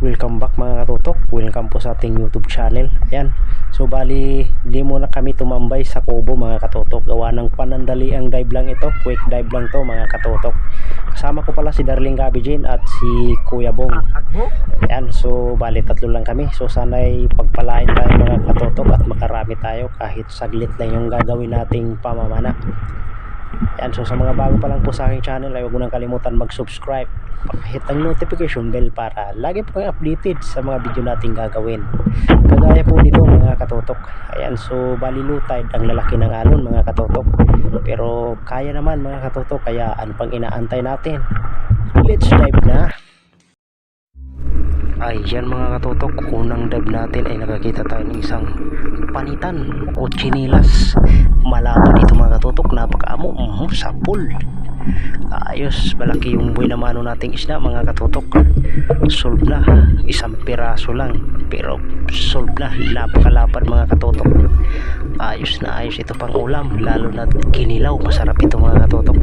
welcome back mga katutok. Welcome po sa ating YouTube channel. Ayan. So bali, di muna kami tumambay sa kubo mga katutok. Gawa ng panandali ang dive lang ito. Quick dive lang to mga katutok. Kasama ko pala si Darling Gabijin at si Kuya Bong. Ayan. So bali, tatlo lang kami. So sana'y pagpalain tayo mga katutok at makarami tayo kahit saglit lang yung gagawin nating pamamana. Ayan. So sa mga bago pa lang po sa aking channel ay huwag mo nang kalimutan mag-subscribe, pakihit ang notification bell para lagi po kayo updated sa mga video nating gagawin. Kagaya po nito mga katutok. Ayan, so bali low tide ang lalaki ng alon mga katutok. Pero kaya naman mga katutok, kaya ano pang inaantay natin? Let's dive na. Ayan mga katutok, unang dive natin ay nakakita tayo ng isang panitan o chinilas. Malapad dito mga katutok, napakaamo, sa pool. Ayos, malaki yung buhay na mano nating isda mga katutok. Solve na, isang piraso lang pero solve na, napakalapad mga katutok. Ayos na ayos ito pang ulam, lalo na kinilaw, masarap ito mga katutok.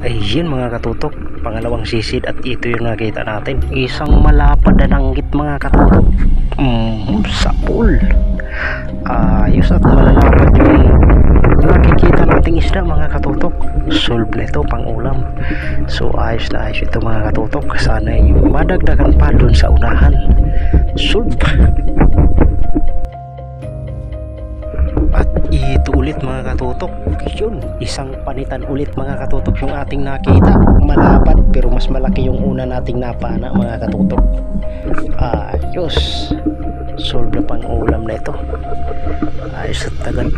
Ayun mga katutok, pangalawang sisid at ito yung nakita natin, isang malapad na nanggit mga katutok. Sa pool. Ayos at malalapad yung nakikita nating isda mga katutok. Solve na ito pang ulam. So ayos na ayos ito mga katutok. Sana'y madagdagan pa dun sa unahan. Solve. At ito ulit mga katutok, yun, isang panitan ulit mga katutok yung ating nakita. Malapad pero mas malaki yung una nating napana mga katutok. Ayos, solve na pang ulam na ito. Ayos,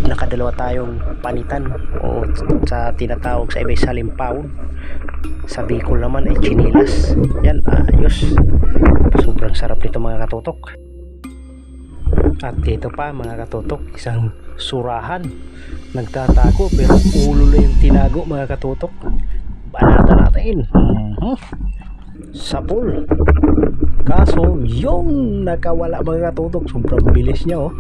nakadalawa tayong panitan o sa tinatawag sa iba salimpaw, sa Bicol naman ay chinilas. Yan, ayos, sobrang sarap nito mga katutok. At dito pa mga katutok, isang surahan nagtatago pero ulo na yung tinago mga katutok. Banata natin sa pool, kaso yung nakawala mga katutok. Sobrang bilis niya, oh.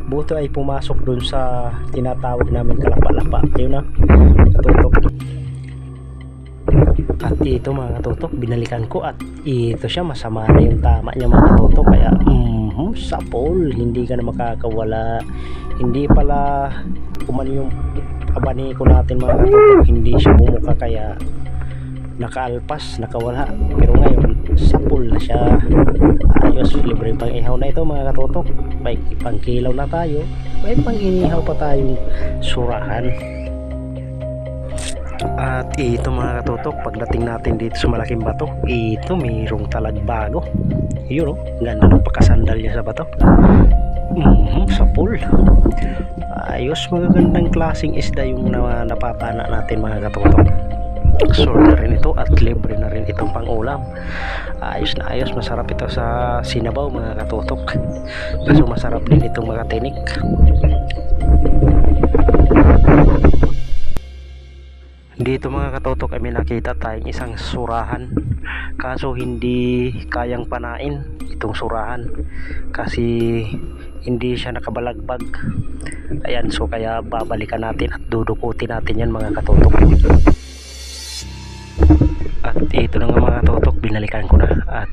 Buto ay pumasok dun sa tinatawag namin kalapa-lapa. Yun na katutok. At ito mga katutok, binalikan ko at ito siya, masama na yung tama niya mga katutok. Kaya sa pool, hindi ka na makakawala. Hindi pala kumano yung abaniko natin mga katutok, hindi siya bumuka kaya nakaalpas, nakawala. Pero ngayon sa pool na siya. Ayos, libre pang ihaw na ito mga katutok. May pang kilaw na tayo, may pang inihaw pa tayong surahan. At ito mga katutok, pagdating natin dito sa malaking bato, ito mayroong talagbago. Yun, oh, ganda ng pagkasandal niya sa bato. Sa pool. Ayos, magagandang klaseng isda yung napapana natin mga katutok. Sure na rin ito at libre na rin itong pang ulam. Ayos na ayos, masarap ito sa sinabaw mga katutok. Kaso masarap din itong mga tinik. Dito mga katutok ay may nakita tayong isang surahan, kaso hindi kayang panain itong surahan kasi hindi siya nakabalagbag. Ayan, so kaya babalikan natin at dudukutin natin yan mga katutok. At ito na nga mga katutok, binalikan ko na at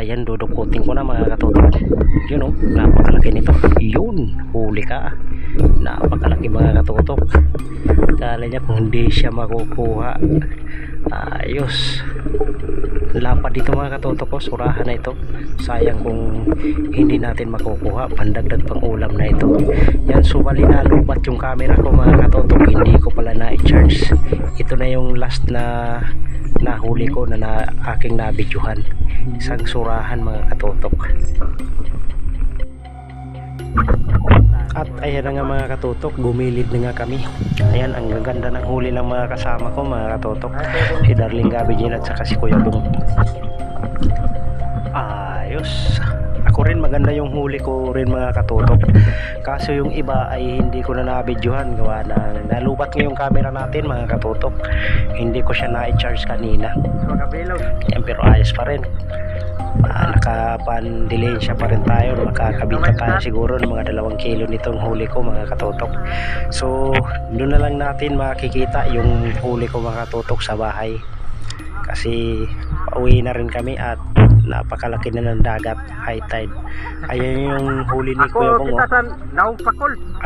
ayan, dudukutin ko na mga katutok. Yun, oh, napakalaki nito. Yun, huli ka. Napakalaki mga katutok. Kala niya kung hindi siya makukuha. Ayos, lapad dito mga katutok ko, surahan na ito. Sayang kung hindi natin makukuha, pandagdag pang ulam na ito. Yan, subali na lubat yung camera ko mga katutok, hindi ko pala na-charge. Ito na yung last na nahuli ko na aking nabidyohan. Isang surahan mga katutok. At ayan na nga mga katutok, bumilid na nga kami. Ayan, ang gaganda ng huli ng mga kasama ko mga katutok, si Darling Gabijin at saka si Kuya Bong. Ayos, ako rin maganda yung huli ko rin mga katutok. Kaso yung iba ay hindi ko na nabidyohan gawa ng nalubat ngayong camera natin mga katutok. Hindi ko siya na-charge kanina. Ayan, pero ayos pa rin. Nakapandilisya pa rin tayo, makakabita tayo siguro ng mga 2 kilo nitong huli ko mga katutok. So doon na lang natin makikita yung huli ko mga katutok sa bahay kasi pauwi na rin kami at napakalaki na ng dagat, high tide. Ayan yung huli ni Kuya Bong, oh.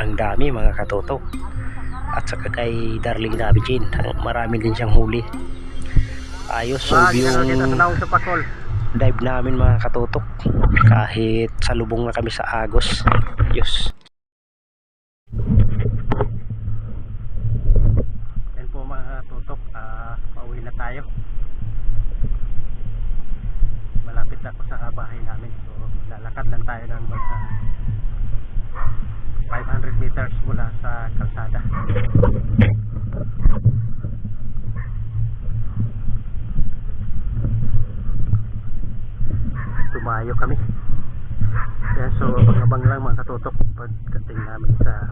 Ang dami mga katotok. At saka kay Darling Davicin, marami din siyang huli. Ayos. So yung dive namin mga katotok, kahit salubong na kami sa agos. Ayos. Yan po mga katotok, pauwi na tayo. Malapit na ako sa bahay namin, so lalakad lang tayo ng mga 500 meters mula sa kalsada. Tumayo kami. Yan, so abang-abang lang mga katotok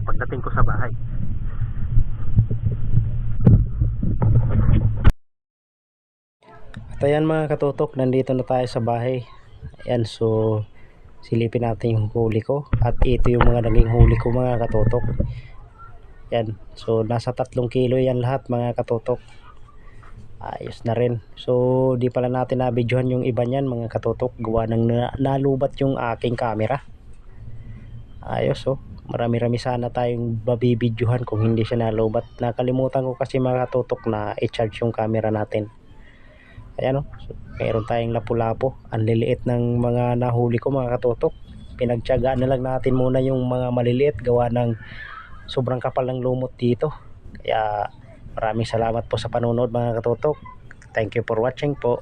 pagdating ko sa bahay. At ayan mga katotok, nandito na tayo sa bahay. Ayan, so silipin natin yung huli ko. At ito yung mga naging huli ko mga katotok. Yan, so nasa 3 kilo yan lahat mga katotok. Ayos na rin. So di pala natin nabidyohan yung iba niyan mga katotok, gawa ng nalubat yung aking camera. Ayos, oh. Marami-rami sana tayong babibidyohan kung hindi siya nalubat. Nakalimutan ko kasi mga katotok na i-charge yung camera natin. Ayan, oh. So, meron tayong lapu-lapo. Ang liliit ng mga nahuli ko mga katotok. Pinagtiyagaan na lang natin muna yung mga maliliit gawa ng sobrang kapal ng lumot dito. Kaya maraming salamat po sa panonood mga katotok. Thank you for watching po.